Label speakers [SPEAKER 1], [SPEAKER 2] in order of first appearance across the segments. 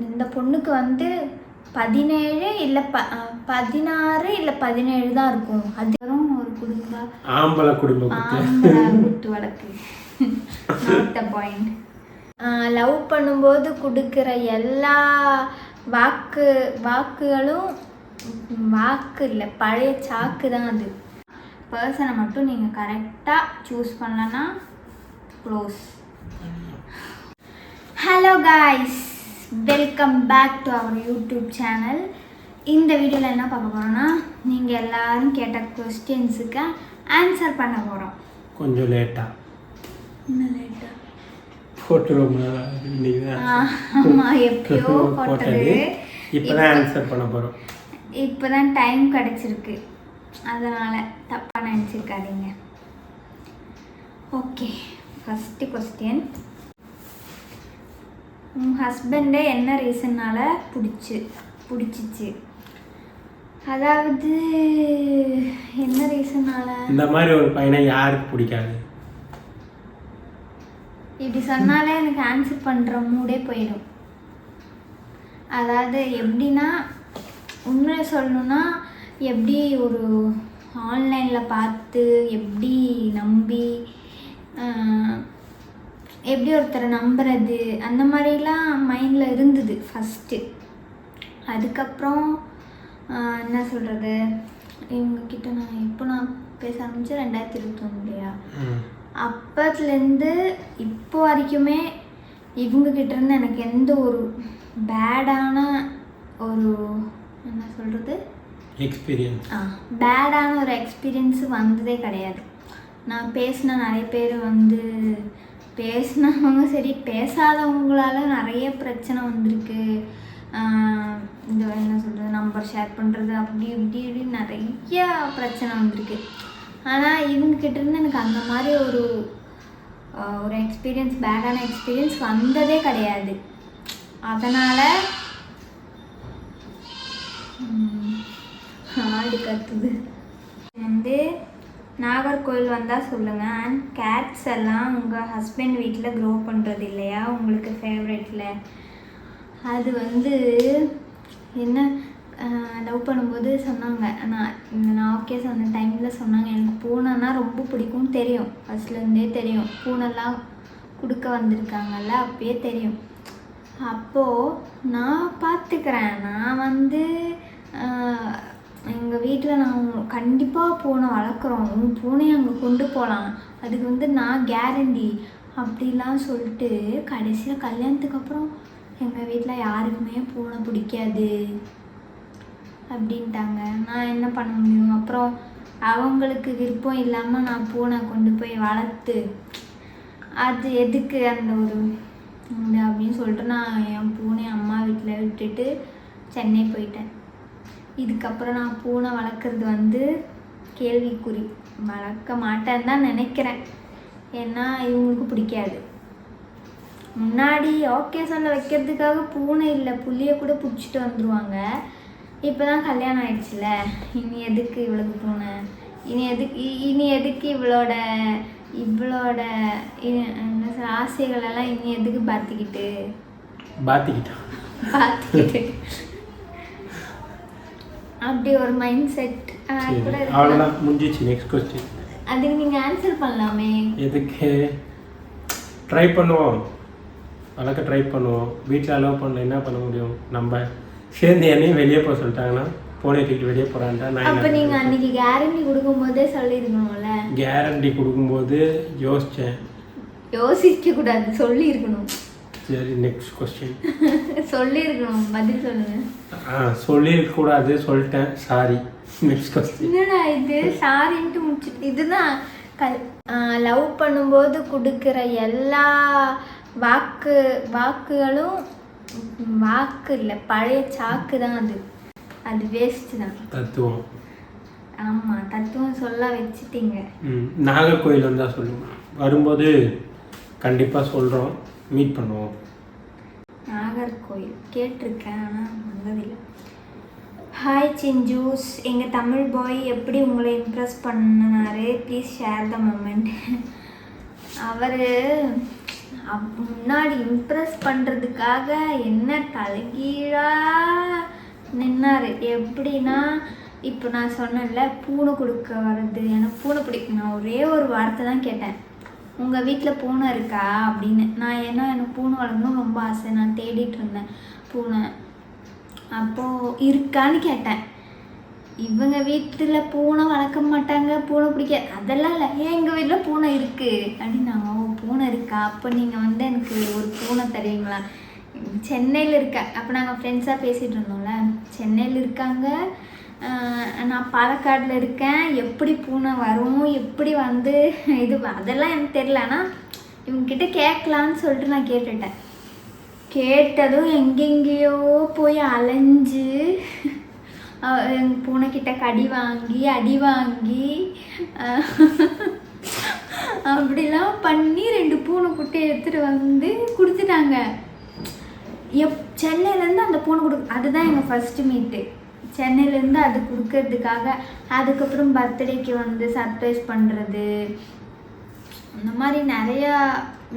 [SPEAKER 1] இந்த பொண்ணுக்கு வந்து 17 இல்லை 16 இல்லை 17 தான் இருக்கும். அது வரும் ஒரு குடும்பா
[SPEAKER 2] ஆம்பளை குடும்ப
[SPEAKER 1] குத்து வழக்கு. Not the point. லவ் பண்ணும்போது கொடுக்குற எல்லா வாக்குகளும் வாக்கு இல்லை, பழைய சாக்கு தான் அது. பர்சனை மட்டும் நீங்கள் கரெக்டாக சூஸ் பண்ணலன்னா close. Hello guys, welcome back to our YouTube channel. இந்த வீடியோவில் என்ன பார்க்க போகிறோன்னா, நீங்கள் எல்லோரும் கேட்ட கொஸ்டின்ஸுக்கு ஆன்சர் பண்ண போகிறோம்.
[SPEAKER 2] கொஞ்சம் லேட்டாக.
[SPEAKER 1] என்ன லேட்டாக?
[SPEAKER 2] ஆமாம்,
[SPEAKER 1] எப்பயோ போட்டது.
[SPEAKER 2] இப்போ தான் ஆன்சர் பண்ண போகிறோம்.
[SPEAKER 1] இப்போ தான் டைம் கிடச்சிருக்கு, அதனால் தப்பாக நினச்சிருக்காதீங்க. Okay, first question. உங்கள் ஹஸ்பண்டை என்ன ரீசன்னால் பிடிச்சிச்சு? அதாவது என்ன ரீசனால்?
[SPEAKER 2] இந்த மாதிரி ஒரு பையனை யாருக்கு பிடிக்காது?
[SPEAKER 1] இப்படி சொன்னாலே எனக்கு ஆன்சர் பண்ணுற மூடே போயிடும். அதாவது எப்படின்னா, உண்மையை சொல்லணுன்னா, எப்படி ஒரு ஆன்லைனில் பார்த்து எப்படி நம்பி எப்படி ஒருத்தரை நம்புறது, அந்த மாதிரிலாம் மைண்டில் இருந்தது ஃபஸ்ட்டு. அதுக்கப்புறம் என்ன சொல்கிறது, இவங்கக்கிட்ட நான் பேச ஆரம்பித்தேன் 2021 இல்லையா, அப்பத்துலேருந்து இப்போ வரைக்குமே இவங்கக்கிட்டேருந்து எனக்கு எந்த ஒரு பேடான ஒரு என்ன சொல்கிறது பேடான ஒரு எக்ஸ்பீரியன்ஸு வந்ததே கிடையாது. நான் பேசின நிறைய பேர் வந்து பேசினவங்க சரி, பேசாதவங்களால நிறைய பிரச்சனை வந்திருக்கு. இந்த என்ன சொல்கிறது, நம்பர் ஷேர் பண்ணுறது அப்படி இப்படி இப்படி நிறைய பிரச்சனை வந்திருக்கு. ஆனால் இவங்கக்கிட்டேருந்து எனக்கு அந்த மாதிரி ஒரு எக்ஸ்பீரியன்ஸ், பேடான எக்ஸ்பீரியன்ஸ் வந்ததே கிடையாது. அதனால் ஆடு கத்துது வந்து நாகர்கோவில் வந்தால் சொல்லுங்கள். அண்ட் கேட்ஸ் எல்லாம் உங்கள் ஹஸ்பண்ட் வீட்டில் க்ரோ பண்ணுறது இல்லையா உங்களுக்கு ஃபேவரெட்டில்? அது வந்து என்ன, லவ் பண்ணும்போது சொன்னாங்க, நான் ஓகே சொன்ன டைமில் சொன்னாங்க, எனக்கு பூனைன்னா ரொம்ப பிடிக்கும், தெரியும், ஃபஸ்ட்லேருந்தே தெரியும். பூனைலாம் கொடுக்க வந்திருக்காங்கல்ல, அப்பயே தெரியும். அப்போது நான் பார்த்துக்கிறேன், நான் வந்து எங்கள் வீட்டில் நான் கண்டிப்பாக பூனை வளர்க்குறோம், உன் பூனையை அங்கே கொண்டு போகலாம், அதுக்கு வந்து நான் கேரண்டி அப்படிலாம் சொல்லிட்டு கடைசியில் கல்யாணத்துக்கு அப்புறம் எங்கள் வீட்டில் யாருக்குமே பூனை பிடிக்காது அப்படின்ட்டாங்க. நான் என்ன பண்ண முடியும்? அப்புறம் அவங்களுக்கு விருப்பம் இல்லாமல் நான் பூனை கொண்டு போய் வளர்த்து அது எதுக்கு அந்த ஒரு இந்த அப்படின்னு சொல்லிட்டு நான் என் பூனை அம்மா வீட்டில் விட்டுட்டு சென்னை போயிட்டேன். இதுக்கப்புறம் நான் பூனை வளர்க்குறது வந்து கேள்விக்குறி, வளர்க்க மாட்டேன்னு தான் நினைக்கிறேன். ஏன்னா இவங்களுக்கு பிடிக்காது. முன்னாடி ஓகே சொல்ல வைக்கிறதுக்காக பூனை இல்லை புள்ளியை கூட பிடிச்சிட்டு வந்துடுவாங்க. இப்போ தான் கல்யாணம் ஆயிடுச்சுல, இனி எதுக்கு இவளுக்கு பூனை, இனி எதுக்கு இவளோட என்ன ஆசைகளெல்லாம் இனி எதுக்கு பார்த்துக்கிட்டு அப்படி ஒரு மைண்ட் செட் கூட இருக்கு.
[SPEAKER 2] அவ்வளவுதான், முடிஞ்சிச்சு. Next question.
[SPEAKER 1] அதுக்கு நீங்க ஆன்சர் பண்ணலாமே.
[SPEAKER 2] எதுக்கு ட்ரை பண்ணுவோம், வளர்க்க ட்ரை பண்ணுவோம். வீட்டில் அலோவ் பண்ணல, என்ன பண்ண முடியும்? நம்ம சேர்ந்து என்னையும் வெளியே போக சொல்லிட்டாங்கன்னா போனே தூக்கிட்டு வெளியே போகிறான்டா. நான்
[SPEAKER 1] அப்போ நீங்கள் அன்றைக்கி கேரண்டி கொடுக்கும்போதே சொல்லியிருக்கணும்ல.
[SPEAKER 2] கேரண்டி கொடுக்கும்போது
[SPEAKER 1] யோசிக்கக்கூடாது, சொல்லியிருக்கணும்.
[SPEAKER 2] சரி, நெக்ஸ்ட் கொஸ்டின்.
[SPEAKER 1] சொல்லியிருக்கணும், பதில் சொல்லுங்க.
[SPEAKER 2] சொல்லியிருக்கக்கூடாது, சொல்லிட்டேன், சாரி. Next question.
[SPEAKER 1] என்னடா இது சாரின்ட்டு முடிச்சுட்டு, இதுதான் லவ் பண்ணும்போது கொடுக்குற எல்லா வாக்குகளும் வாக்கு இல்லை, பழைய சாக்கு தான் அது வேஸ்ட்டு தான்.
[SPEAKER 2] தத்துவம்.
[SPEAKER 1] ஆமாம், தத்துவம் சொல்ல வச்சுட்டீங்க.
[SPEAKER 2] நாகர்கோவில் வந்தால் சொல்லுங்கள், வரும்போது கண்டிப்பாக சொல்கிறோம், மீட் பண்ணுவோம்.
[SPEAKER 1] நாகர்கோவில் கேட்டிருக்கேன், ஆனால் வந்ததில்லை. ஹாய் சிஞ்சூஸ், எங்கள் தமிழ் பாய் எப்படி உங்களை இம்ப்ரெஸ் பண்ணினாரு? Please share the moment. அவர் முன்னாடி இம்ப்ரெஸ் பண்ணுறதுக்காக என்ன தலைகீழாக நின்னார். எப்படின்னா இப்போ நான் சொன்னேன்ல பூனை கொடுக்க வர்றது, எனக்கு பூனை பிடிக்கும். நான் ஒரே ஒரு வார்த்தை தான் கேட்டேன், உங்கள் வீட்டில் பூனை இருக்கா அப்படின்னு. நான் எனக்கு பூனை வளர்க்கணும் ரொம்ப ஆசை, நான் தேடிட்டு இருந்தேன் பூனை. அப்போது இருக்கான்னு கேட்டேன். இவங்க வீட்டில் பூனை வளர்க்க மாட்டாங்க, பூனை பிடிக்க அதெல்லாம் இல்லை, ஏன் எங்கள் வீட்டில் பூனை இருக்குது அப்படின்னாங்க. ஓ பூனை இருக்கா, அப்போ நீங்கள் வந்து எனக்கு ஒரு பூனை தருவீங்களா? சென்னையில் இருக்க, அப்போ நாங்கள் ஃப்ரெண்ட்ஸாக பேசிகிட்டு இருந்தோம்ல, சென்னையில் இருக்காங்க, நான் பாலக்காடில் இருக்கேன், எப்படி பூனை வரும், எப்படி வந்து இது அதெல்லாம் எனக்கு தெரியல. ஆனால் இவங்ககிட்ட கேட்கலான்னு சொல்லிட்டு நான் கேட்டுட்டேன். கேட்டதும் எங்கெங்கேயோ போய் அலைஞ்சு எங்கள் பூனைக்கிட்ட அடி வாங்கி அப்படிலாம் பண்ணி 2 பூனை குட்டியை எடுத்துகிட்டு வந்து கொடுத்துட்டாங்க. சென்னையிலேருந்து அந்த பூனை அதுதான் எங்கள் ஃபஸ்ட்டு மீட்டு. சென்னையிலேருந்து அது கொடுக்கறதுக்காக, அதுக்கப்புறம் பர்த்டேக்கு வந்து சர்ப்ரைஸ் பண்ணுறது, இந்த மாதிரி நிறையா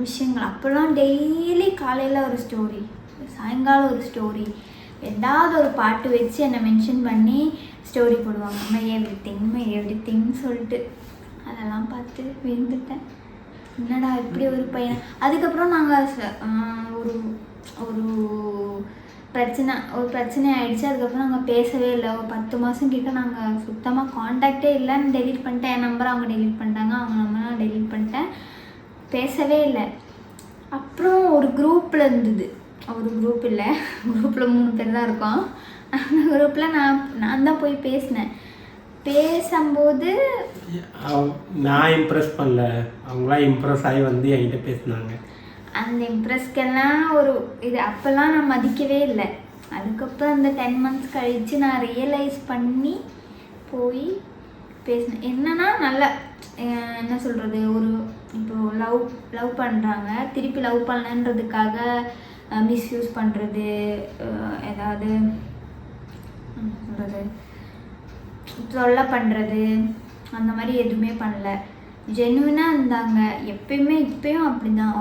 [SPEAKER 1] விஷயங்கள். அப்போல்லாம் டெய்லி காலையில் ஒரு ஸ்டோரி, சாயங்காலம் ஒரு ஸ்டோரி, ஏதாவது ஒரு பாட்டு வச்சு என்னை மென்ஷன் பண்ணி ஸ்டோரி போடுவாங்க. மை எவ்ரி திங்னு சொல்லிட்டு அதெல்லாம் பார்த்து விழுந்துட்டேன். என்னடா இப்படி ஒரு பையன். அதுக்கப்புறம் நாங்கள் ஒரு ஒரு பிரச்சனை ஆகிடுச்சு. அதுக்கப்புறம் நாங்கள் பேசவே இல்லை. ஒரு 10 மாதம் கிட்ட நாங்கள் சுத்தமாக காண்டாக்டே இல்லைன்னு டெலீட் பண்ணிட்டேன். என் நம்பரை அவங்க டெலீட் பண்ணிட்டாங்க, அவங்க நம்பரை நான் டெலீட் பண்ணிட்டேன், பேசவே இல்லை. அப்புறம் ஒரு குரூப்பில் இருந்தது, ஒரு குரூப் இல்லை, குரூப்பில் 3 பேர் தான் இருக்கோம். அந்த குரூப்பில் நான் தான் போய் பேசினேன். பேசும்போது
[SPEAKER 2] நான் இம்ப்ரெஸ் பண்ணல, அவங்களாம் இம்ப்ரெஸ் ஆகி வந்து என்கிட்ட பேசினாங்க.
[SPEAKER 1] அந்த இம்ப்ரெஸ்க்கெல்லாம் ஒரு இது அப்போல்லாம் நான் மதிக்கவே இல்லை. அதுக்கப்புறம் அந்த 10 மந்த்ஸ் கழித்து நான் ரியலைஸ் பண்ணி போய் பேசினேன். என்னன்னா நல்லா என்ன சொல்கிறது, ஒரு இப்போது லவ் பண்ணுறாங்க, திருப்பி லவ் பண்ணலன்றதுக்காக மிஸ்யூஸ் பண்ணுறது, ஏதாவது சொல்கிறது தொல்லை பண்ணுறது, அந்த மாதிரி எதுவுமே பண்ணல. ஜென்யூனாக இருந்தாங்க எப்பயுமே. இப்பயும் அப்படி தான்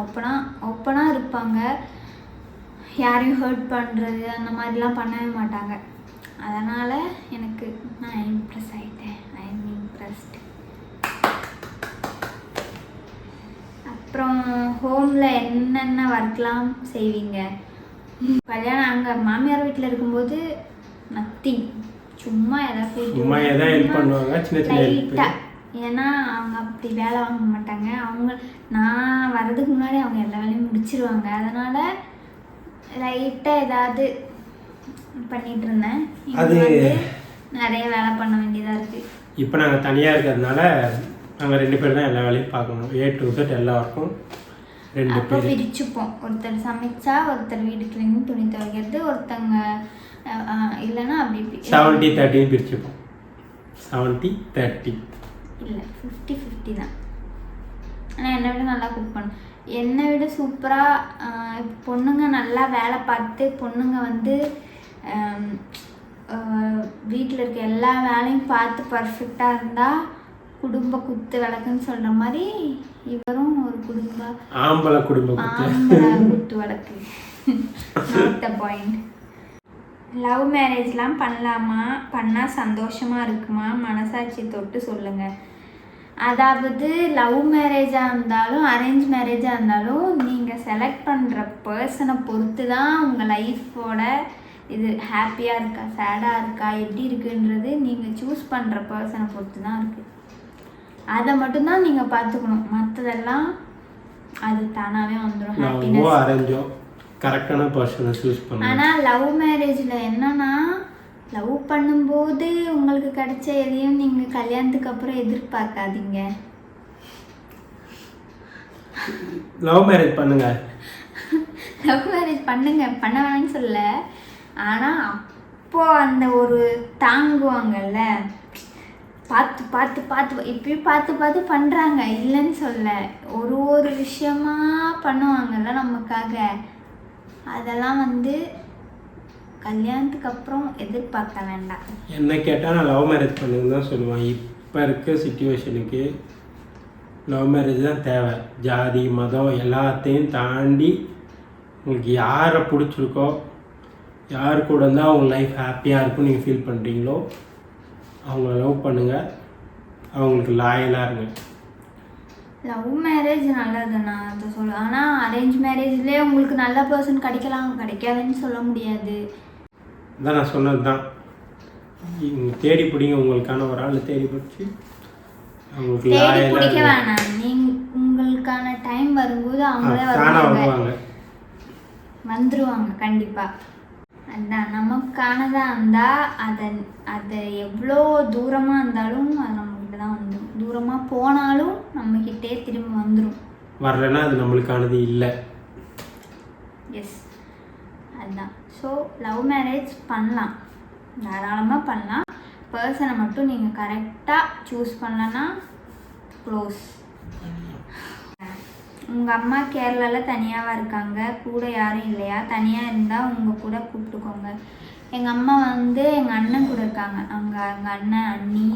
[SPEAKER 1] ஓப்பனாக இருப்பாங்க. யாரையும் ஹர்ட் பண்ணுறது அந்த மாதிரிலாம் பண்ணவே மாட்டாங்க. அதனால் எனக்கு நான் இம்ப்ரெஸ் ஆகிட்டேன். I am impressed. அப்புறம் ஹோமில் என்னென்ன ஒர்க்லாம் செய்வீங்க? கல்யாணம் அங்கே மாமியார் வீட்டில் இருக்கும்போது நத்திங், சும்மா ஏதாவது
[SPEAKER 2] ஹெல்ப் பண்ணுவாங்க
[SPEAKER 1] லைட்டாக. ஏன்னா அவங்க அப்படி வேலை வாங்க மாட்டாங்க. நான் வர்றதுக்கு முன்னாடி அவங்க எல்லா வேலையும் முடிச்சிருவாங்க. அதனால் லைட்டாக ஏதாவது பண்ணிகிட்டு இருந்தேன். அது நிறைய வேலை பண்ண வேண்டியதாக இருக்குது.
[SPEAKER 2] இப்போ நாங்கள் தனியாக இருக்கிறதுனால நாங்கள் 2 பேர் தான் எல்லா வேலையும் பார்க்கணும். A to Z எல்லா ஒர்க்கும் 2 பேர்
[SPEAKER 1] பிரிச்சுப்போம். ஒருத்தர் சமைச்சா, ஒருத்தர் வீடு கிளீன், துணி துவைக்கிறது, ஒருத்தங்க இல்லைன்னா அப்படி
[SPEAKER 2] 70-30 பிரிச்சுப்போம். 70-30
[SPEAKER 1] இல்லை 50-50 தான். ஆனால் என்னை விட நல்லா குக் பண்ணும். என்னை விட சூப்பராக பொண்ணுங்க நல்லா வேலை பார்த்து, பொண்ணுங்க வந்து வீட்டில் இருக்க எல்லா வேலையும் பார்த்து பர்ஃபெக்டாக இருந்தால் குடும்ப குத்து விளக்குன்னு சொல்கிற மாதிரி இவரும் ஒரு ஆம்பளை குத்து விளக்கு. Not the point. லவ் மேரேஜ்லாம் பண்ணலாமா? பண்ணால் சந்தோஷமாக இருக்குமா? மனசாட்சி தொட்டு சொல்லுங்கள். அதாவது லவ் மேரேஜாக இருந்தாலும் அரேஞ்ச் மேரேஜாக இருந்தாலும் நீங்கள் செலக்ட் பண்ணுற பர்சனை பொறுத்து தான் உங்கள் லைஃபோட இது ஹாப்பியாக இருக்கா, சேடாக இருக்கா, எப்படி இருக்குன்றது நீங்கள் சூஸ் பண்ணுற பர்சனை பொறுத்து தான் இருக்குது. அதை மட்டும்தான் நீங்கள் பார்த்துக்கணும். மற்றதெல்லாம் அது தானாகவே வந்துடும். ஹாப்பினஸ்
[SPEAKER 2] கரெக்டான பர்சனை சூஸ் பண்ணணும்.
[SPEAKER 1] ஆனால் லவ் மேரேஜில் என்னன்னா, லவ் பண்ணும்போது உங்களுக்கு கிடைச்ச எதையும் நீங்கள் கல்யாணத்துக்கு அப்புறம் எதிர்பார்க்காதீங்க.
[SPEAKER 2] லவ் மேரேஜ் பண்ணுங்க,
[SPEAKER 1] லவ் மேரேஜ் பண்ணுங்க, பண்ண வேணாம்னு சொல்ல. ஆனால் அப்போது அந்த ஒரு தாங்குவாங்கல்ல, பார்த்து பார்த்து பார்த்து இப்பயும் பார்த்து பார்த்து பண்ணுறாங்க, இல்லைன்னு சொல்ல. ஒரு விஷயமா பண்ணுவாங்கல்ல நமக்காக, அதெல்லாம் வந்து கல்யாணத்துக்கு அப்புறம் எதிர்பார்க்க வேண்டாம்.
[SPEAKER 2] என்ன கேட்டால் நான் லவ் மேரேஜ் பண்ணுன்னு தான் சொல்லுவேன். இப்போ இருக்க சிச்சுவேஷனுக்கு லவ் மேரேஜ் தான் தேவை. ஜாதி மதம் எல்லாத்தையும் தாண்டி உங்களுக்கு யாரை பிடிச்சிருக்கோ, யார் கூட இருந்தால் அவங்க லைஃப் ஹாப்பியாக இருக்கும் நீங்கள் ஃபீல் பண்ணுறீங்களோ அவங்கள லவ் பண்ணுங்கள், அவங்களுக்கு லாயலாக இருங்க.
[SPEAKER 1] லவ் மேரேஜ் நல்லது, நான் அதை சொல்லுவேன். ஆனால் அரேஞ்ச் மேரேஜ்லேயே உங்களுக்கு நல்ல பர்சன் கிடைக்கலாம், கிடைக்காதுன்னு சொல்ல முடியாது.
[SPEAKER 2] அதான் நான் சொன்னது தான், தேடி பிடிங்க, உங்களுக்கான ஒரு ஆள் தேடி பிடிச்சி அவங்களுக்கு
[SPEAKER 1] தேடி பிடிக்க வேணாம். உங்களுக்கான டைம் வரும்போது அவங்களே
[SPEAKER 2] வருவாங்க,
[SPEAKER 1] வந்துருவாங்க கண்டிப்பாக. அதான் நமக்கானதாக இருந்தால் அதை எவ்வளோ தூரமாக இருந்தாலும் அது நம்மகிட்ட தான் வந்துடும். தூரமாக போனாலும் நம்மக்கிட்டே திரும்ப வந்துடும்.
[SPEAKER 2] வரலன்னா அது நம்மளுக்கானது இல்லை.
[SPEAKER 1] எஸ், அதுதான். ஸோ லவ் மேரேஜ் பண்ணலாம், தாராளமாக பண்ணலாம். பர்சனை மட்டும் நீங்கள் கரெக்டாக சூஸ் பண்ணலன்னா க்ளோஸ். உங்கள் அம்மா கேரளாவில் தனியாகவா இருக்காங்க, கூட யாரும் இல்லையா? தனியாக இருந்தால் உங்கள் கூட கூப்பிட்டுக்கோங்க. எங்கள் அம்மா வந்து எங்கள் அண்ணன் கூட இருக்காங்க. அவங்க எங்கள் அண்ணன், அண்ணி,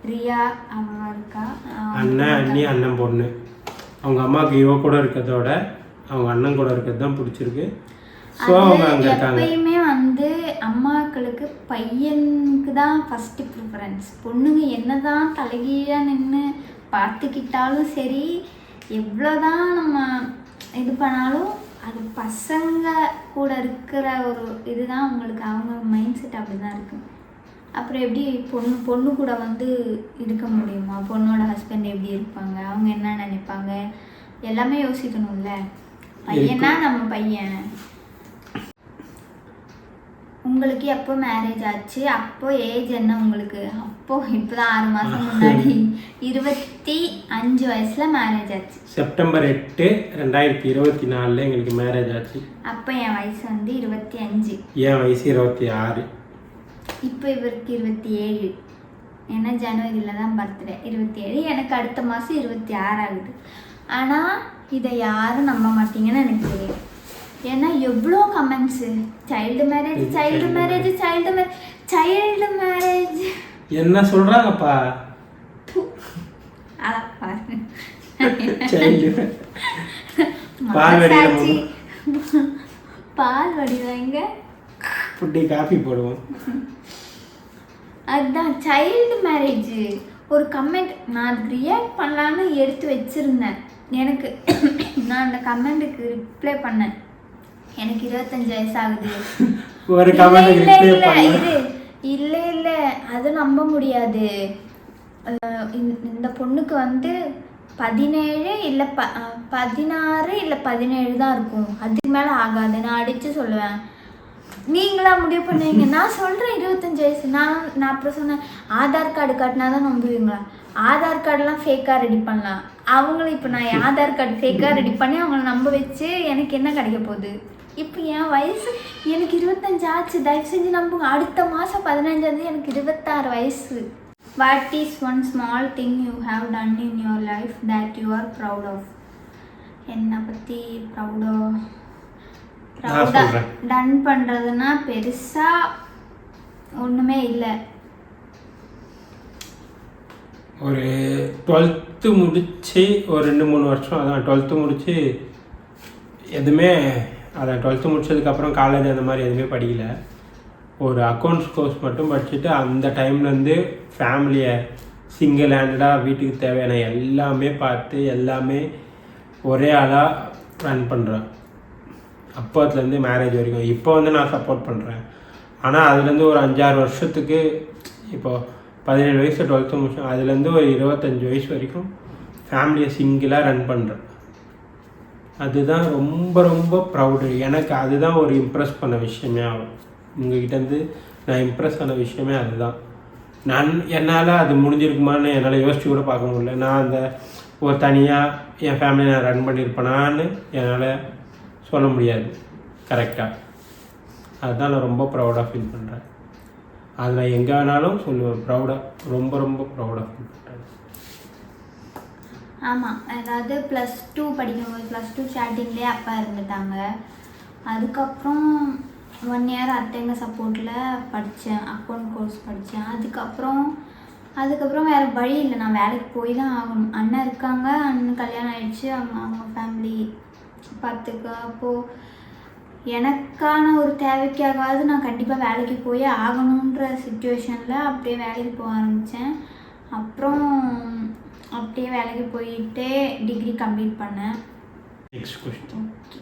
[SPEAKER 1] ரியா அவ இருக்கா.
[SPEAKER 2] அண்ணன், அண்ணி, அண்ணன் பொண்ணு. அவங்க அம்மாவுக்கு இவ கூட இருக்கிறதோட அவங்க அண்ணன் கூட இருக்கிறது தான் பிடிச்சிருக்கு. ஸோ அவங்க அங்கே இருக்காங்க.
[SPEAKER 1] எப்பயுமே வந்து அம்மாக்களுக்கு பையனுக்கு தான் ஃபஸ்ட்டு ப்ரிஃபரன்ஸ். பொண்ணுங்க என்ன தான் தலைகீழாக நின்று பார்த்துக்கிட்டாலும் சரி, எவ்வளோதான் நம்ம இது பண்ணாலும் அது பசங்க கூட இருக்கிற ஒரு இதுதான் அவங்களுக்கு, அவங்க மைண்ட் செட் அப்படி தான் இருக்குது. அப்புறம் எப்படி பொண்ணு கூட வந்து இருக்க முடியுமா? பொண்ணோட ஹஸ்பண்ட் எப்படி இருப்பாங்க, அவங்க என்ன நினைப்பாங்க, எல்லாமே யோசிக்கணும்ல. பையனா நம்ம பையன். உங்களுக்கு எப்போ மேரேஜ் ஆச்சு? அப்போ ஏஜ் என்ன உங்களுக்கு? அப்போ இப்போதான் 6 மாதம் முன்னாடி 25 வயசில் மேரேஜ் ஆச்சு.
[SPEAKER 2] செப்டம்பர் 8, 2024 எங்களுக்கு மேரேஜ் ஆச்சு.
[SPEAKER 1] அப்போ என் வயசு வந்து 25.
[SPEAKER 2] என் வயசு 26.
[SPEAKER 1] இப்போ இவருக்கு 27. ஏன்னா ஜனவரியில் தான் பர்த்டே. 27. எனக்கு அடுத்த மாதம் 26 ஆகுது. ஆனால் இதை யாரும் நம்ப மாட்டீங்கன்னு எனக்கு தெரியும். ஏன்னா எவ்வளோ comments, child marriage, child marriage, child marriage, child marriage
[SPEAKER 2] என்ன சொல்கிறாங்கப்பா?
[SPEAKER 1] பாரு, பால் வடிவாங்க,
[SPEAKER 2] புட்டி காஃபி போடுவோம்.
[SPEAKER 1] அதுதான் சைல்டு மேரேஜ். ஒரு கமெண்ட் நான் அதுக்கு ரியாக்ட் பண்ணலான்னு எடுத்து வச்சுருந்தேன். எனக்கு நான் அந்த கமெண்ட்டுக்கு ரிப்ளை பண்ணேன். எனக்கு 25 வயசு ஆகுது.
[SPEAKER 2] ஒரு
[SPEAKER 1] இல்லை அது நம்ப முடியாது. இந்த பொண்ணுக்கு வந்து 17 இல்லை 16 இல்லை 17 தான் இருக்கும், அதுக்கு மேலே ஆகாது. நான் அடித்து சொல்லுவேன். நீங்களா முடிவு பண்ணுவீங்க. நான் சொல்கிறேன் 25 வயசு. நான் அப்புறம் சொன்னேன், ஆதார் கார்டு காட்டினா தான் நம்புவீங்களா? ஆதார் கார்டெலாம் ஃபேக்காக ரெடி பண்ணலாம். அவங்களும் இப்போ நான் ஆதார் கார்டு ஃபேக்காக ரெடி பண்ணி அவங்கள நம்ப வச்சு எனக்கு என்ன கிடைக்க போகுது? இப்போ என் வயசு எனக்கு 25 ஆச்சு. தயவு செஞ்சு நம்புங்க. அடுத்த மாதம் 15 எனக்கு 26 வயசு. What is one small thing you have done in your life that you are proud of? என்னை பற்றி ப்ரௌடாக டன் பண்ணுறதுன்னா பெருசாக ஒன்றுமே இல்லை.
[SPEAKER 2] ஒரு 12th முடித்து ஒரு 2-3 வருஷம், அதான் 12th முடித்து எதுவுமே, அதான் 12th முடிச்சதுக்கப்புறம் காலேஜ் அந்த மாதிரி எதுவுமே படிக்கல. ஒரு அக்கௌண்ட்ஸ் கோர்ஸ் மட்டும் படிச்சுட்டு அந்த டைம்லேருந்து ஃபேமிலியை சிங்கிள் ஹேண்டடாக வீட்டுக்கு தேவையான எல்லாமே பார்த்து எல்லாமே ஒரே ஆளாக ரன் பண்ணுறேன். அப்போத்துலேருந்து மேரேஜ் வரைக்கும். இப்போ வந்து நான் சப்போர்ட் பண்ணுறேன். ஆனால் அதுலேருந்து ஒரு 5-6 வருஷத்துக்கு, இப்போது 17 வயசு 12th முடிச்சோம், அதுலேருந்து ஒரு 25 வயசு வரைக்கும் ஃபேமிலியை சிங்கிளாக ரன் பண்ணுறேன். அதுதான் ரொம்ப ரொம்ப ப்ரௌடு. எனக்கு அதுதான் ஒரு இம்ப்ரெஸ் பண்ண விஷயமே ஆகும். உங்ககிட்டேருந்து நான் இம்ப்ரெஸ் ஆன விஷயமே அதுதான். என்னால் அது முடிஞ்சிருக்குமான்னு என்னால் யோசிச்சு கூட பார்க்க முடியல. நான் அந்த ஒரு தனியாக என் ஃபேமிலியை நான் ரன் பண்ணியிருப்பேனான்னு என்னால் சொல்ல முடியாது கரெக்டாக. அதுதான் நான் ரொம்ப ப்ரௌடாக ஃபீல் பண்ணுறேன். அது நான் எங்கே வேணாலும் சொல்லுவேன், ப்ரௌடாக, ரொம்ப ரொம்ப ப்ரௌடாக ஃபீல் பண்ணுறேன்.
[SPEAKER 1] ஆமாம், அதாவது +2 படிக்கும்போது, +2 ஸ்டார்டிங்லேயே அப்பா இருந்துட்டாங்க. அதுக்கப்புறம் 1 இயர் அத்தைங்க சப்போர்ட்டில் படித்தேன், அக்கௌண்ட் கோர்ஸ் படித்தேன். அதுக்கப்புறம் அதுக்கப்புறம் வேறு வழி இல்லை, நான் வேலைக்கு போய் தான் ஆகணும். அண்ணன் இருக்காங்க, அண்ணன் கல்யாணம் ஆகிடுச்சு, அவங்க ஃபேமிலி பார்த்துக்க. அப்போது எனக்கான ஒரு தேவைக்காகவாவது நான் கண்டிப்பாக வேலைக்கு போய் ஆகணுன்ற சுச்சுவேஷனில் அப்படியே வேலைக்கு போக ஆரம்பித்தேன். அப்புறம் அப்படியே வேலைக்கு போயிட்டே டிகிரி கம்ப்ளீட் பண்ணேன்.
[SPEAKER 2] Next question.
[SPEAKER 1] Okay,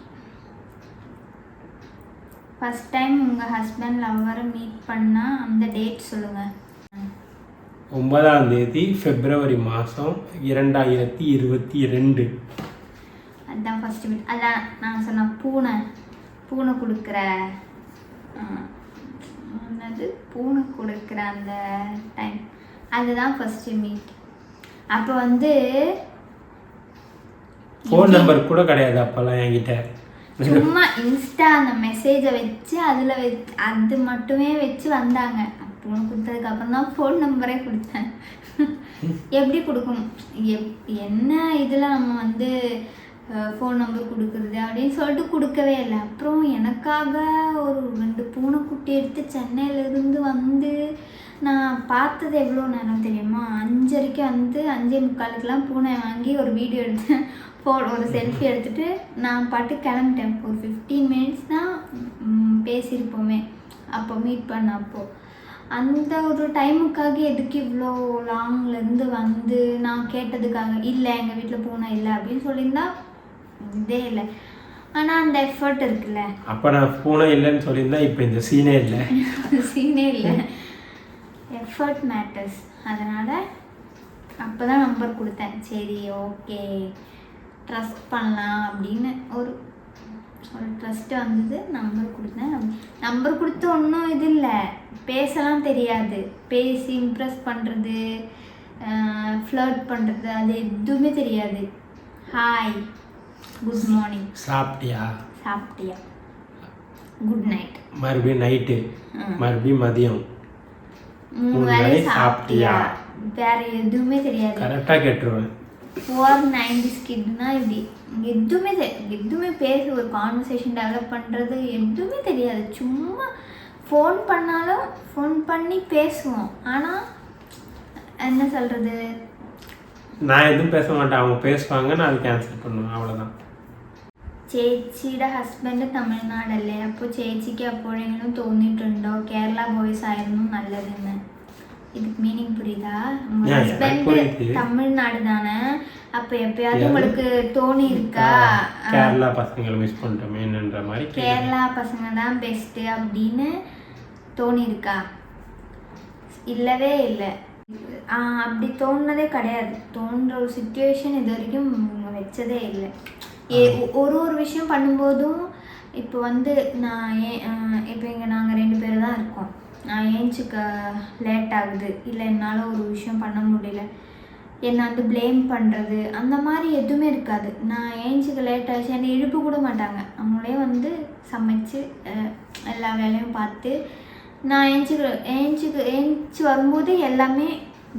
[SPEAKER 1] first time உங்கள் ஹஸ்பண்ட் லவ்வரை மீட் பண்ணால் அந்த டேட் சொல்லுங்கள்.
[SPEAKER 2] 9ஆம் தேதி February மாதம் 2022.
[SPEAKER 1] அதுதான் ஃபஸ்ட்டு மீட். அதான் நான் சொன்ன பூனை கொடுக்குற என்னது பூனை கொடுக்குற அந்த டைம், அதுதான் ஃபஸ்ட்டு மீட். அப்போ வந்து
[SPEAKER 2] ஃபோன் நம்பர் கூட கிடையாது அப்போல்லாம் என்கிட்ட.
[SPEAKER 1] சும்மா இன்ஸ்டா அந்த மெசேஜை வச்சு அதில் அது மட்டுமே வச்சு வந்தாங்க. பூனை கொடுத்ததுக்கு அப்புறம் தான் ஃபோன் நம்பரே கொடுத்தேன். எப்படி கொடுக்கணும், என்ன இதில் நம்ம வந்து ஃபோன் நம்பர் கொடுக்குறது அப்படின்னு சொல்லிட்டு கொடுக்கவே இல்லை. அப்புறம் எனக்காக ஒரு 2 பூனைக்குட்டி எடுத்து சென்னையிலேருந்து வந்து நான் பார்த்தது எவ்வளோ நேரம் தெரியுமா? 5:30 வந்து 5:45 பூனை வாங்கி ஒரு வீடியோ எடுத்தேன், ஒரு செல்ஃபி எடுத்துகிட்டு நான் பாட்டு கிளம்பிட்டேன். ஒரு 15 மினிட்ஸ் தான் பேசியிருப்போமே அப்போ மீட் பண்ண. அப்போது அந்த ஒரு டைமுக்காக எதுக்கு இவ்வளோ லாங்லேருந்து வந்து நான் கேட்டதுக்காக, இல்லை எங்கள் வீட்டில் பூனை இல்லை அப்படின்னு சொல்லியிருந்தா இதே இல்லை. ஆனால் அந்த எஃபர்ட் இருக்குல்ல.
[SPEAKER 2] அப்போ நான் பூனை இல்லைன்னு சொல்லியிருந்தா இப்போ இந்த சீனே இல்லை.
[SPEAKER 1] சீனே இல்லை, எஃபர்ட் மேட்டர்ஸ். அதனால் அப்போ தான் நம்பர் கொடுத்தேன். சரி ஓகே ட்ரஸ்ட் பண்ணலாம் அப்படின்னு ஒரு ட்ரஸ்ட்டு வந்தது. நம்பர் கொடுத்தேன். நம்பர் கொடுத்து ஒன்றும் இது இல்லை, பேசலாம் தெரியாது. பேசி இம்ப்ரெஸ் பண்ணுறது, ஃப்ளர்ட் பண்ணுறது அது எதுவுமே தெரியாது. ஹாய், குட் மார்னிங்,
[SPEAKER 2] சாப்பிட்டியா,
[SPEAKER 1] குட் நைட்,
[SPEAKER 2] மறுபடியும் நைட்டு, மறுபடியும் மதியம்,
[SPEAKER 1] 3 வேளை சாப்பிட்டியா, வேற எதுவுமே தெரியாது.
[SPEAKER 2] கரெக்டாக கேட்டுருவேன்.
[SPEAKER 1] 90s கிட்னா இப்படி எதுவுமே பேச ஒரு கான்வர்சேஷன் டெவலப் பண்ணுறது எதுவுமே தெரியாது. சும்மா ஃபோன் பண்ணாலும் ஃபோன் பண்ணி பேசுவோம். ஆனால் என்ன சொல்கிறது,
[SPEAKER 2] நான் எதுவும் பேச மாட்டேன், அவங்க பேசுவாங்க, நான் அது கேன்சல் பண்ணுவேன், அவ்வளோதான்.
[SPEAKER 1] ചേച്ചിയുടെ ഹസ്ബൻഡ് തമിഴ്നാടല്ലേ, അപ്പോൾ ചേച്ചിക്ക് എപ്പോഴെങ്കിലും തോന്നിയിട്ടുണ്ടോ കേരള ബോയ്സ് ആയിരുന്നു നല്ലതെന്ന്? இதுக்கு மீனிங் புரியுதா? உங்க ஹஸ்பண்ட் தமிழ்நாடு தானே, அப்போ எப்பயாவது உங்களுக்கு தோணி இருக்கா
[SPEAKER 2] கேரளா பசங்களை மிஸ் பண்ணிட்டோமேன்ற மாதிரி,
[SPEAKER 1] கேரளா பசங்க தான் பெஸ்ட்டு அப்படின்னு தோணி இருக்கா? இல்லவே இல்லை, அப்படி தோணுனதே கிடையாது. தோன்ற ஒரு சுச்சுவேஷன் இது வரைக்கும் வச்சதே இல்லை. ஒரு விஷயம் பண்ணும்போதும் இப்போ வந்து நான் இப்போ இங்கே நாங்கள் 2 பேர் தான் இருக்கோம். நான் ஏஞ்சிக்க லேட் ஆகுது, இல்லை என்னால் ஒரு விஷயம் பண்ண முடியல, என்னை வந்து ப்ளேம் பண்ணுறது அந்த மாதிரி எதுவுமே இருக்காது. நான் ஏஞ்சிக்க லேட் ஆச்சு, என்னை எழுப்ப கூட மாட்டாங்க. அவங்களே வந்து சமைச்சு எல்லா வேலையும் பார்த்து நான் ஏஞ்சி வரும்போது எல்லாமே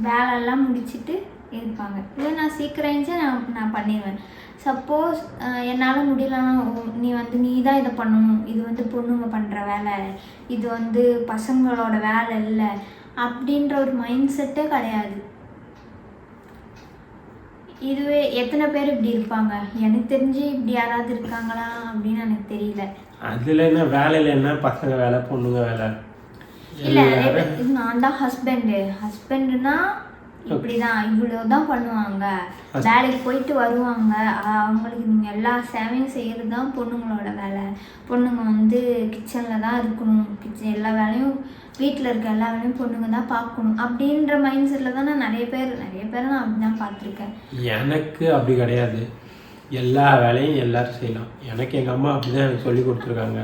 [SPEAKER 1] வேலையெல்லாம் முடிச்சுட்டு இருப்பாங்க. இல்லை நான் சீக்கிரம் ஏஞ்சி நான் பண்ணிடுவேன். சப்போஸ் என்னால் முடியலன்னா, நீ தான் இதை பண்ணணும், இது வந்து பொண்ணுங்க பண்ணுற வேலை, இது வந்து பசங்களோட வேலை இல்லை அப்படின்ற ஒரு மைண்ட் செட்டே கிடையாது. இதுவே எத்தனை பேர் இப்படி இருப்பாங்க? எனக்கு தெரிஞ்சு இப்படி யாராவது இருக்காங்களா அப்படின்னு எனக்கு தெரியல.
[SPEAKER 2] அதில் என்ன வேலையில் என்ன பசங்க வேலை பொண்ணுங்க வேலை
[SPEAKER 1] இல்லை, நான் தான் ஹஸ்பண்டுனா இப்படிதான் இவ்வளோதான் பண்ணுவாங்க, வேலைக்கு போயிட்டு வருவாங்க, அவங்களுக்கு நீங்கள் எல்லா சேவையும் செய்கிறது தான் பொண்ணுங்களோட வேலை. பொண்ணுங்க வந்து கிச்சனில் தான் இருக்கணும், எல்லா வேலையும் வீட்டில் இருக்க எல்லா வேலையும் பொண்ணுங்க தான் பார்க்கணும் அப்படின்ற மைண்ட் செட்டில் தான் நான் நிறைய பேரை நான் அப்படி தான் பார்த்துருக்கேன்.
[SPEAKER 2] எனக்கு அப்படி கிடையாது, எல்லா வேலையும் எல்லாரும் செய்யலாம். எனக்கு எங்கள் அம்மா அப்படி தான் எனக்கு சொல்லி கொடுத்துருக்காங்க.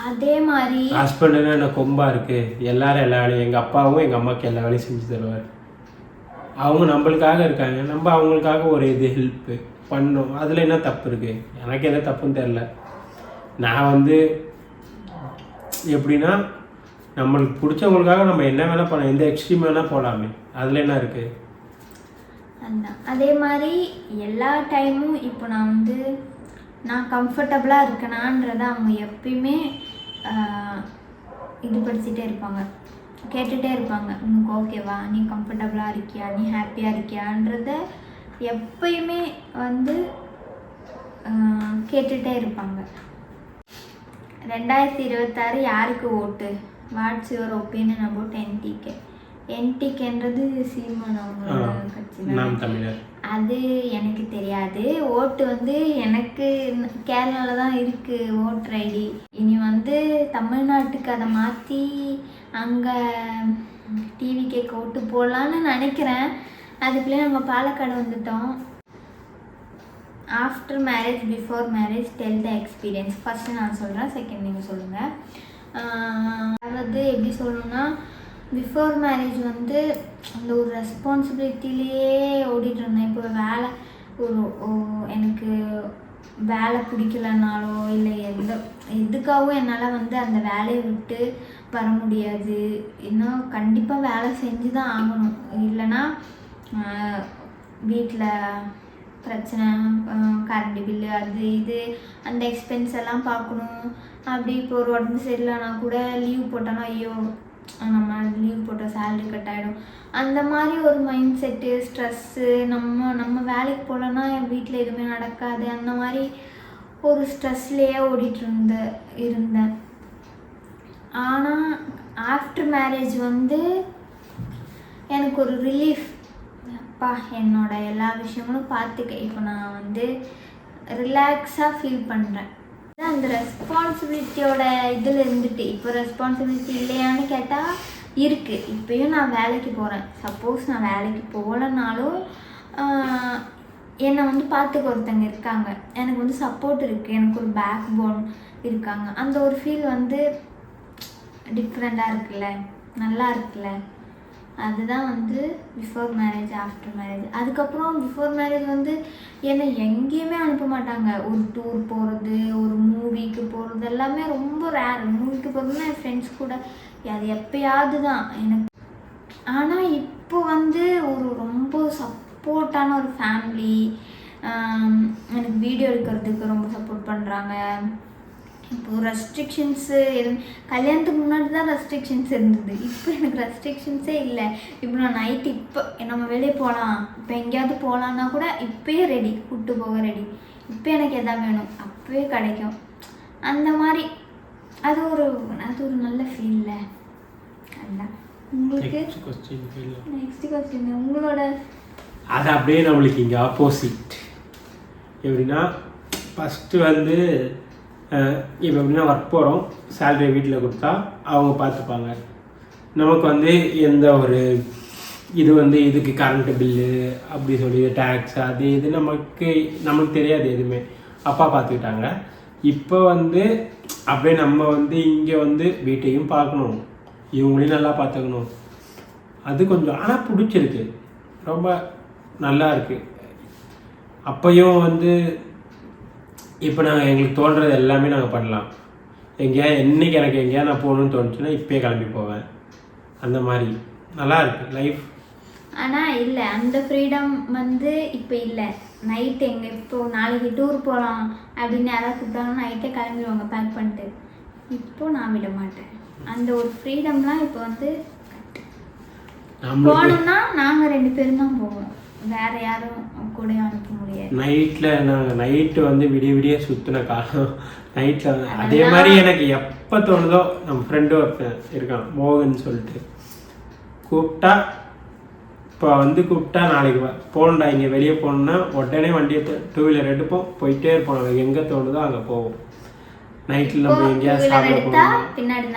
[SPEAKER 1] அதே மாதிரி
[SPEAKER 2] ஹஸ்பண்டுன்னா எனக்கு கொம்பாக இருக்குது, எல்லாரும் எல்லா வேலையும், எங்கள் அப்பாவும் எங்கள் அம்மாவுக்கு எல்லா வேலையும் செஞ்சு தருவார். அவங்க நம்மளுக்காக இருக்காங்க, நம்ம அவங்களுக்காக ஒரு ஹெல்ப்பு பண்ணோம், அதில் என்ன தப்பு இருக்குது? எனக்கு எந்த தப்புன்னு தெரில. நான் வந்து எப்படின்னா, நம்மளுக்கு பிடிச்சவங்களுக்காக நம்ம என்ன வேணால் பண்ணலாம், எந்த எக்ஸ்ட்ரீம் வேணால் போகலாமே, அதில் என்ன இருக்குது?
[SPEAKER 1] அதே மாதிரி எல்லா டைமும் இப்போ நான் கம்ஃபர்டபுளாக இருக்கேனான்றதை அவங்க எப்பயுமே இது படிச்சுட்டே இருப்பாங்க. கேட்டுகிட்டே இருப்பாங்க, உனக்கு ஓகேவா, நீ கம்ஃபர்டபுளாக இருக்கியா, நீ ஹாப்பியாக இருக்கியான்றத எப்பயுமே வந்து கேட்டுகிட்டே இருப்பாங்க. 2026 யாருக்கு ஓட்டு? What's your opinion about NTK? என்டிகேன்றது சீமான் அவங்களோட கட்சி தான். அது எனக்கு தெரியாது. ஓட்டு வந்து எனக்கு கேரளாவில் தான் இருக்குது ஓட்டர் ஐடி. இனி வந்து தமிழ்நாட்டுக்கு அதை மாற்றி அங்கே டிவிகேக்கு ஓட்டு போடலான்னு நினைக்கிறேன். அதுக்குள்ளே நம்ம பாலக்காடு வந்துட்டோம். After marriage before marriage tell the experience. First நான் சொல்கிறேன், செகண்ட் நீங்கள் சொல்லுங்கள். அதாவது எப்படி சொல்லணும்னா, பிஃபோர் மேரேஜ் வந்து அந்த ஒரு ரெஸ்பான்சிபிலிட்டிலேயே ஓடிட்டு இருந்தேன். இப்போ வேலை எனக்கு வேலை பிடிக்கலனாலோ இல்லை எதுக்காகவும் என்னால் வந்து அந்த வேலையை விட்டு வர முடியாது. இன்னும் கண்டிப்பாக வேலை செஞ்சு தான் ஆகணும். இல்லைன்னா வீட்டில் பிரச்சனை, கரண்ட் பில்லு, அது இது அந்த எக்ஸ்பென்ஸ் எல்லாம் பார்க்கணும். அப்படி இப்போ ஒரு உடம்பு சரியில்லைனா கூட லீவ் போட்டோன்னா ஐயோ நம்ம லீவ் போட்ட சேலரி கட் ஆகிடும். அந்த மாதிரி ஒரு மைண்ட் செட்டு, ஸ்ட்ரெஸ்ஸு, நம்ம வேலைக்கு போகலன்னா என் வீட்டில் எதுவுமே நடக்காது. அந்த மாதிரி ஒரு ஸ்ட்ரெஸ்லேயே ஓடிட்டு இருந்தேன். ஆனால் ஆஃப்டர் மேரேஜ் வந்து எனக்கு ஒரு ரிலீஃப். அப்பா என்னோட எல்லா விஷயங்களும் பார்த்துக்க இப்போ நான் வந்து ரிலாக்ஸாக ஃபீல் பண்ணுறேன். அந்த ரெஸ்பான்சிபிலிட்டியோட இதில் இருந்துட்டு இப்போ ரெஸ்பான்சிபிலிட்டி இல்லையான்னு கேட்டால் இருக்குது. இப்போயும் நான் வேலைக்கு போகிறேன். சப்போஸ் நான் வேலைக்கு போகலனாலும் என்னை வந்து பார்த்துக்க ஒருத்தங்க இருக்காங்க. எனக்கு வந்து சப்போர்ட் இருக்குது, எனக்கு ஒரு பேக் போன் இருக்காங்க. அந்த ஒரு ஃபீல் வந்து டிஃப்ரெண்ட்டாக இருக்குல்ல, நல்லா இருக்குல்ல. அதுதான் வந்து பிஃபோர் மேரேஜ் ஆஃப்டர் மேரேஜ். அதுக்கப்புறம் பிஃபோர் மேரேஜ் வந்து என்னை எங்கேயுமே அனுப்ப மாட்டாங்க. ஒரு டூர் போகிறது, ஒரு மூவிக்கு போகிறது எல்லாமே ரொம்ப ரேர். மூவிக்கு போகிறதுனா என் ஃப்ரெண்ட்ஸ் கூட அது எப்பயாவது தான் எனக்கு. ஆனால் இப்போ வந்து ஒரு ரொம்ப சப்போர்ட்டான ஒரு ஃபேமிலி. எனக்கு வீடியோ எடுக்கிறதுக்கு ரொம்ப சப்போர்ட் பண்ணுறாங்க. இப்போது ரெஸ்ட்ரிக்ஷன்ஸு கல்யாணத்துக்கு முன்னாடி தான் ரெஸ்ட்ரிக்ஷன்ஸ் இருந்தது. இப்போ எனக்கு ரெஸ்ட்ரிக்ஷன்ஸே இல்லை. இப்போ நான் நைட்டு இப்போ நம்ம வெளியே போகலாம், இப்போ எங்கேயாவது போகலான்னா கூட இப்போயே ரெடி, கூப்பிட்டு போக ரெடி. இப்போ எனக்கு எதா வேணும் அப்போவே கிடைக்கும். அந்த மாதிரி அது ஒரு நல்ல ஃபீல்ல. அதுதான் உங்களுக்கு. நெக்ஸ்ட் கொஸ்டின் உங்களோட.
[SPEAKER 2] அது அப்படியே நம்மளுக்கு இங்கே ஆப்போசிட். எப்படின்னா ஃபஸ்ட்டு வந்து இப்போ எப்படின்னா ஒர்க் போகிறோம், சேலரி வீட்டில் கொடுத்தா அவங்க பார்த்துப்பாங்க. நமக்கு வந்து எந்த ஒரு இது வந்து இதுக்கு கரண்ட்டு பில்லு அப்படி சொல்லி டேக்ஸ் அது இது நமக்கு தெரியாது, எதுவுமே அப்பா பார்த்துக்கிட்டாங்க. இப்போ வந்து அப்படியே நம்ம வந்து இங்கே வந்து வீட்டையும் பார்க்கணும், இவங்களையும் நல்லா பார்த்துக்கணும். அது கொஞ்சம் ஆனால் பிடிச்சிருக்கு, ரொம்ப நல்லா இருக்குது. அப்பையும் வந்து இப்போ நாங்கள் எங்களுக்கு தோன்றது எல்லாமே நாங்கள் பண்ணலாம். என்னைக்கு எனக்கு எங்கேயா நான் போகணுன்னு தோணுச்சுன்னா இப்போயே கிளம்பி போவேன். அந்த மாதிரி நல்லா இருக்குது லைஃப்.
[SPEAKER 1] ஆனால் இல்லை, அந்த ஃப்ரீடம் வந்து இப்போ இல்லை. நைட்டு எங்கே இப்போ நாளைக்கு டூர் போகலாம் அப்படின்னு யாராவது கூப்பிட்டாங்கன்னா நைட்டே கிளம்பிடுவாங்க பேக் பண்ணிட்டு. இப்போது நான் விட மாட்டேன். அந்த ஒரு ஃப்ரீடம்லாம் இப்போ வந்து போகணுன்னா நாங்கள் 2 பேரும் தான் போவோம், வேற யாரும் கூட அனுப்ப முடியாது.
[SPEAKER 2] நாங்கள் நைட்டு வந்து விடிய சுற்றின காலம் நைட்டில் வந்து அதே மாதிரி எனக்கு எப்போ தோணுதோ. நம்ம ஃப்ரெண்டு ஒருத்தன் இருக்கான் மோகன் சொல்லிட்டு, கூப்பிட்டா இப்போ வந்து கூப்பிட்டா நாளைக்கு போகணுண்டா இங்கே வெளியே போகணுன்னா உடனே வண்டியை 2 வீலர் எடுப்போம், போயிட்டே இருப்போம். நமக்கு எங்கே தோணுதோ அங்கே போவோம். நைட்டில் நம்ம எங்கேயாவது சாப்பிட போகணும்,
[SPEAKER 1] பின்னாடி